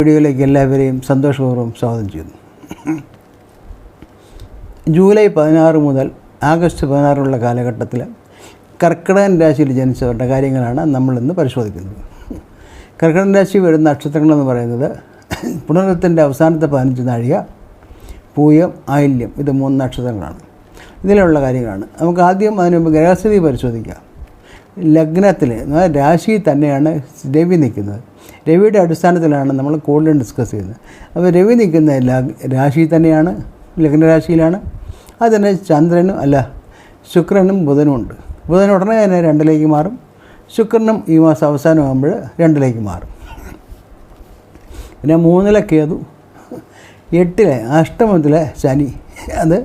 വീഡിയോയിലേക്ക് എല്ലാവരെയും സന്തോഷപൂർവ്വം സ്വാഗതം ചെയ്യുന്നു. ജൂലൈ 16 മുതൽ ആഗസ്റ്റ് 16 കാലഘട്ടത്തിൽ കർക്കിടകൻ രാശിയിൽ ജനിച്ചവരുടെ കാര്യങ്ങളാണ് നമ്മളിന്ന് പരിശോധിക്കുന്നത്. കർക്കിടകൻ രാശി വരുന്ന നക്ഷത്രങ്ങളെന്ന് പറയുന്നത് പുണർത്തിൻ്റെ അവസാനത്തെ 15 നാഴിക, പൂയം, ആയില്യം, ഇത് 3 നക്ഷത്രങ്ങളാണ്. ഇതിലുള്ള കാര്യങ്ങളാണ്. നമുക്ക് ആദ്യം അതിന് മുമ്പ് ഗ്രഹസ്ഥിതി പരിശോധിക്കാം. ലഗ്നത്തിൽ രാശി തന്നെയാണ് രവി നിൽക്കുന്നത്. രവിയുടെ അടിസ്ഥാനത്തിലാണ് നമ്മൾ കൂടുതലും ഡിസ്കസ് ചെയ്യുന്നത്. അപ്പോൾ രവി നിൽക്കുന്ന രാശി തന്നെയാണ്, ലഗ്നരാശിയിലാണ്. അത് തന്നെ ചന്ദ്രനും ശുക്രനും ബുധനും ഉണ്ട്. ബുധൻ ഉടനെ തന്നെ 2 മാറും. ശുക്രനും ഈ മാസം അവസാനമാകുമ്പോൾ 2 മാറും. പിന്നെ 3 കേതു, 8 അഷ്ടമത്തിലെ ശനി. അത്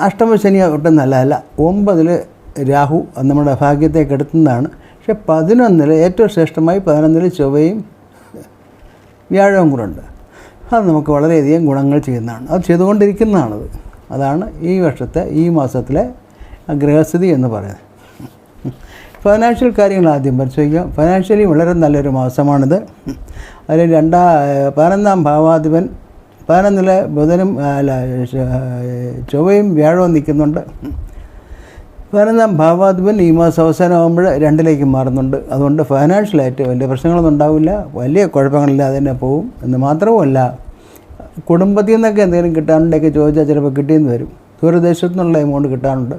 അഷ്ടമ ശനി ഒട്ടും നല്ലതല്ല. 9 രാഹു നമ്മുടെ ഭാഗ്യത്തെ കെടുത്തുന്നതാണ്. പക്ഷെ 11 ഏറ്റവും ശ്രേഷ്ഠമായി 11 ചൊവ്വയും വ്യാഴവും കൂടെ ഉണ്ട്. അത് നമുക്ക് വളരെയധികം ഗുണങ്ങൾ ചെയ്യുന്നതാണ്. അത് ചെയ്തുകൊണ്ടിരിക്കുന്നതാണത്. അതാണ് ഈ മാസത്തിലെ ഗ്രഹസ്ഥിതി എന്ന് പറയുന്നത്. ഫൈനാൻഷ്യൽ കാര്യങ്ങൾ ആദ്യം പരിശോധിക്കാം. ഫൈനാൻഷ്യലി വളരെ നല്ലൊരു മാസമാണിത്. അതിൽ 11ാം ഭാവാധിപൻ 11 ബുധനും ചൊവ്വയും വ്യാഴവും നിൽക്കുന്നുണ്ട്. 11ാം ഭാവാധിപൻ ഈ മാസം അവസാനമാകുമ്പോൾ 2 മാറുന്നുണ്ട്. അതുകൊണ്ട് ഫൈനാൻഷ്യലായിട്ട് വലിയ പ്രശ്നങ്ങളൊന്നും ഉണ്ടാവില്ല, വലിയ കുഴപ്പങ്ങളില്ലാതെ തന്നെ പോകും. എന്ന് മാത്രവുമല്ല, കുടുംബത്തിൽ നിന്നൊക്കെ എന്തെങ്കിലും കിട്ടാനുണ്ടെങ്കിൽ ചോദിച്ചാൽ ചിലപ്പോൾ കിട്ടിയെന്ന് വരും. ദൂരദേശത്തു നിന്നുള്ള എമൗണ്ട് കിട്ടാനുണ്ട്.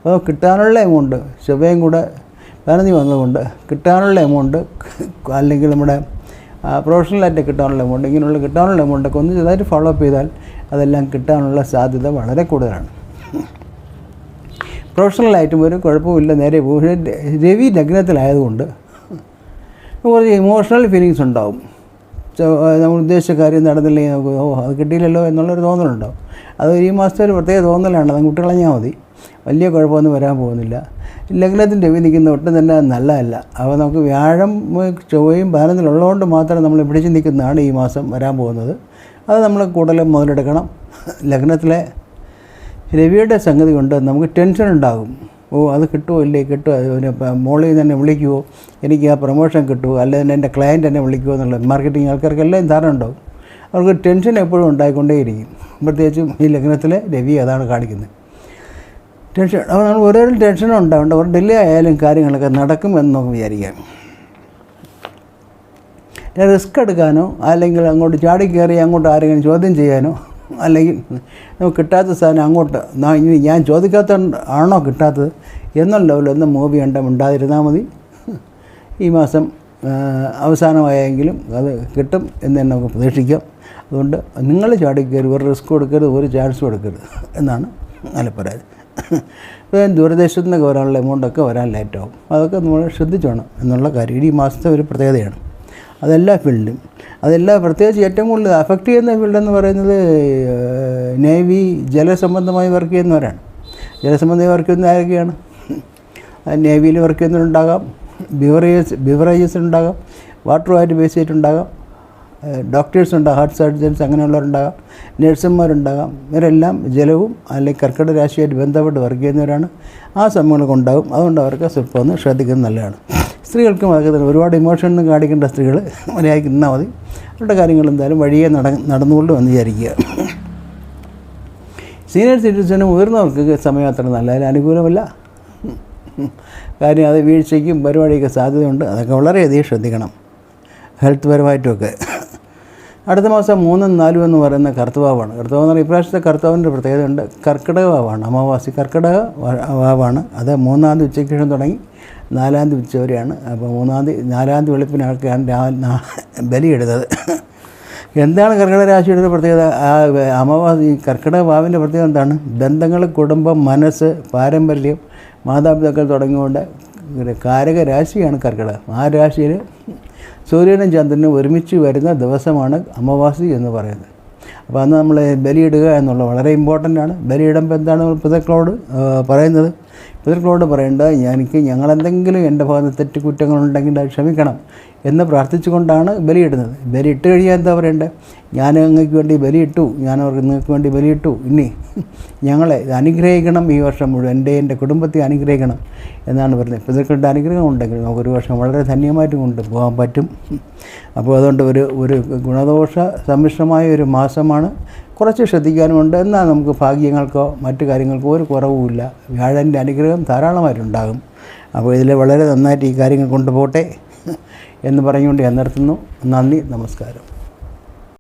അപ്പോൾ കിട്ടാനുള്ള എമൗണ്ട് ചൊവ്വയും കൂടെ 15 വന്നതുകൊണ്ട് കിട്ടാനുള്ള എമൗണ്ട്, അല്ലെങ്കിൽ നമ്മുടെ പ്രൊഫഷണലായിട്ട് കിട്ടാനുള്ള എമൗണ്ട്, ഇങ്ങനെയുള്ള കിട്ടാനുള്ള എമൗണ്ടൊക്കെ ഒന്ന് ചെറുതായിട്ട് ഫോളോ അപ്പ് ചെയ്താൽ അതെല്ലാം കിട്ടാനുള്ള സാധ്യത വളരെ കൂടുതലാണ്. പ്രൊഫഷണലായിട്ടും ഒരു കുഴപ്പമില്ല, നേരെ പോകും. രവി ലഗ്നത്തിലായതുകൊണ്ട് കുറച്ച് ഇമോഷണൽ ഫീലിങ്സ് ഉണ്ടാവും. നമ്മൾ ഉദ്ദേശിച്ച കാര്യം നടന്നില്ലെങ്കിൽ നമുക്ക് അത് കിട്ടിയില്ലല്ലോ എന്നുള്ളൊരു തോന്നലുണ്ടാവും. അത് ഈ മാസത്തെ ഒരു പ്രത്യേക തോന്നലാണ്. അത് വിട്ടുകളഞ്ഞാൽ മതി, വലിയ കുഴപ്പമൊന്നും വരാൻ പോകുന്നില്ല. ലഗ്നത്തിൻ്റെ രവി നിൽക്കുന്ന ഒട്ടും തന്നെ നല്ലതല്ല. അപ്പോൾ നമുക്ക് വ്യാഴം ചൊവ്വയും 11 മാത്രം നമ്മൾ പിടിച്ച് നിൽക്കുന്നതാണ് ഈ മാസം വരാൻ പോകുന്നത്. അത് നമ്മൾ കൂടുതലും മുതലെടുക്കണം. ലഗ്നത്തിലെ രവിയുടെ സംഗതി കൊണ്ട് നമുക്ക് ടെൻഷൻ ഉണ്ടാകും. അത് കിട്ടുമോ ഇല്ലേ, കിട്ടുമോ, അതിന് മോളിൽ തന്നെ വിളിക്കുമോ, എനിക്ക് ആ പ്രൊമോഷൻ കിട്ടുമോ, അല്ലെങ്കിൽ എൻ്റെ ക്ലയൻറ്റ് എന്നെ വിളിക്കുമോ എന്നുള്ള മാർക്കറ്റിംഗ് ആൾക്കാർക്കെല്ലാം ധാരണ ഉണ്ടാവും. അവർക്ക് ടെൻഷൻ എപ്പോഴും ഉണ്ടായിക്കൊണ്ടേയിരിക്കും. പ്രത്യേകിച്ചും ഈ ലഗ്നത്തിലെ രവി അതാണ് കാണിക്കുന്നത്. ടെൻഷൻ. അപ്പോൾ നമ്മൾ ഓരോ ടെൻഷനും ഉണ്ടാവേണ്ട. ഒരു ഡിലേ ആയാലും കാര്യങ്ങളൊക്കെ നടക്കും എന്ന് നമുക്ക് വിചാരിക്കാം. റിസ്ക് എടുക്കാനോ അല്ലെങ്കിൽ അങ്ങോട്ട് ചാടിക്കയറി അങ്ങോട്ട് ആരെങ്കിലും ചോദ്യം ചെയ്യാനോ, അല്ലെങ്കിൽ നമുക്ക് കിട്ടാത്ത സാധനം അങ്ങോട്ട് ഇനി ഞാൻ ചോദിക്കാത്ത ആണോ കിട്ടാത്തത് എന്നുള്ള ലെവലൊന്നും മൂവി ഉണ്ടാതിരുന്നാൽ മതി. ഈ മാസം അവസാനമായെങ്കിലും അത് കിട്ടും എന്ന് തന്നെ നമുക്ക് പ്രതീക്ഷിക്കാം. അതുകൊണ്ട് നിങ്ങൾ ചാടിക്കയറി ഒരു റിസ്ക് കൊടുക്കരുത്, ഒരു ചാൻസും എടുക്കരുത് എന്നാണ് നല്ല പരാതി. ഇപ്പോൾ ദൂരദേശത്തു നിന്നൊക്കെ വരാനുള്ള എമൗണ്ടൊക്കെ വരാൻ ലേറ്റാവും. അതൊക്കെ നമ്മൾ ശ്രദ്ധിച്ചോണം എന്നുള്ള കാര്യം ഈ മാസത്തെ ഒരു പ്രത്യേകതയാണ്. അതെല്ലാ ഫീൽഡിലും, പ്രത്യേകിച്ച് ഏറ്റവും കൂടുതൽ അഫക്റ്റ് ചെയ്യുന്ന ഫീൽഡെന്ന് പറയുന്നത് നേവി, ജലസംബന്ധമായി വർക്ക് ചെയ്യുന്നവരാണ്. ജലസംബന്ധമായി വർക്ക് ചെയ്യുന്ന ആരൊക്കെയാണ്? നേവിയിൽ വർക്ക് ചെയ്യുന്നവരുണ്ടാകാം, ബിവറേജസ് ഉണ്ടാകാം, വാട്ടറുമായിട്ട് ബേസ് ചെയ്തിട്ടുണ്ടാകാം, ഡോക്ടേഴ്സ് ഉണ്ടാകാം, ഹാർട്ട് സർജൻസ് അങ്ങനെയുള്ളവരുണ്ടാകാം, നഴ്സുമാരുണ്ടാകാം. ഇവരെല്ലാം ജലവും അല്ലെങ്കിൽ കർക്കിടക രാശിയായിട്ട് ബന്ധപ്പെട്ട് വർക്ക് ചെയ്യുന്നവരാണ്. ആ സമയങ്ങളൊക്കെ ഉണ്ടാകും. അതുകൊണ്ട് അവർക്ക് സ്വല്പം ഒന്ന് ശ്രദ്ധിക്കുന്നത് നല്ലതാണ്. സ്ത്രീകൾക്കും അതൊക്കെ തന്നെ ഒരുപാട് ഇമോഷനൊന്നും കാണിക്കേണ്ട സ്ത്രീകൾ മര്യാദയ്ക്ക് നിന്നാൽ മതി. അവരുടെ കാര്യങ്ങൾ എന്തായാലും വഴിയെ നടന്നുകൊണ്ട് വന്ന് വിചാരിക്കുക. സീനിയർ സിറ്റിസനും ഉയർന്നവർക്ക് സമയം അത്ര നല്ല അനുകൂലമല്ല. കാര്യം അത് വീഴ്ചയ്ക്കും പരിപാടിയൊക്കെ സാധ്യതയുണ്ട്. അതൊക്കെ വളരെയധികം ശ്രദ്ധിക്കണം, ഹെൽത്ത് പരമായിട്ടുമൊക്കെ. അടുത്ത മാസം 3ഉം 4ഉം എന്ന് പറയുന്ന കർത്തവാവാണ്. കർത്തവാവ് എന്ന് പറഞ്ഞാൽ ഇപ്രാവശ്യത്തെ കർത്തവാവിൻ്റെ പ്രത്യേകത ഉണ്ട്. കർക്കിടക വാവാണ്, അമാവാസി കർക്കിടക വാവാണ്. അത് 3-ാം തീയതി ഉച്ചയ്ക്ക് ശേഷം തുടങ്ങി 4-ാം തീയതി ഉച്ച വരെയാണ്. അപ്പോൾ 4-ാം തീയതി വെളുപ്പിനാൾക്കാണ് ബലിയെടുത്തത്. എന്താണ് കർക്കിടക രാശിയുടെ ഒരു പ്രത്യേകത? അമാവാസി കർക്കിടക വാവിൻ്റെ പ്രത്യേകത എന്താണ്? ബന്ധങ്ങൾ, കുടുംബം, മനസ്സ്, പാരമ്പര്യം, മാതാപിതാക്കൾ തുടങ്ങിക്കൊണ്ട് കാരക രാശിയാണ് കർക്കിടകം. ആ രാശിയിൽ സൂര്യനും ചന്ദ്രനും ഒരുമിച്ച് വരുന്ന ദിവസമാണ് അമാവാസി എന്ന് പറയുന്നത്. അപ്പോൾ അന്ന് നമ്മൾ ബലിയിടുക എന്നുള്ളത് വളരെ ഇമ്പോർട്ടൻ്റ് ആണ്. ബലിയിടുമ്പോൾ എന്താണ് പിതാക്കളോട് പറയുന്നത്? പിതൃക്കളോട് പറയേണ്ടത് ഞങ്ങളെന്തെങ്കിലും എൻ്റെ ഭാഗത്ത് തെറ്റുകുറ്റങ്ങളുണ്ടെങ്കിൽ അത് ക്ഷമിക്കണം എന്ന് പ്രാർത്ഥിച്ചുകൊണ്ടാണ് ബലിയിടുന്നത്. ബലിയിട്ട് കഴിയാൻ എന്താ പറയേണ്ടത്? ഞാൻ നിങ്ങൾക്ക് വേണ്ടി ബലിയിട്ടു, നിങ്ങൾക്ക് വേണ്ടി ബലിയിട്ടു, ഇനി ഞങ്ങളെ അനുഗ്രഹിക്കണം, ഈ വർഷം മുഴുവൻ എൻ്റെ കുടുംബത്തെ അനുഗ്രഹിക്കണം എന്നാണ് പറയുന്നത്. പിതൃക്കളുടെ അനുഗ്രഹം ഉണ്ടെങ്കിൽ നമുക്കൊരു വർഷം വളരെ ധന്യമായിട്ട് കൊണ്ടുപോകാൻ പറ്റും. അപ്പോൾ അതുകൊണ്ട് ഒരു ഗുണദോഷ സമ്മിശ്രമായ ഒരു മാസമാണ്. കുറച്ച് ശ്രദ്ധിക്കാനുമുണ്ട്. എന്നാൽ നമുക്ക് ഭാഗ്യങ്ങൾക്കോ മറ്റു കാര്യങ്ങൾക്കോ ഒരു കുറവുമില്ല. വ്യാഴൻ്റെ അനുഗ്രഹം ധാരാളമായിട്ടുണ്ടാകും. അപ്പോൾ ഇതിൽ വളരെ നന്നായിട്ട് ഈ കാര്യങ്ങൾ കൊണ്ടുപോട്ടെ എന്ന് പറഞ്ഞുകൊണ്ട് ഞാൻ നിർത്തുന്നു. നന്ദി, നമസ്കാരം.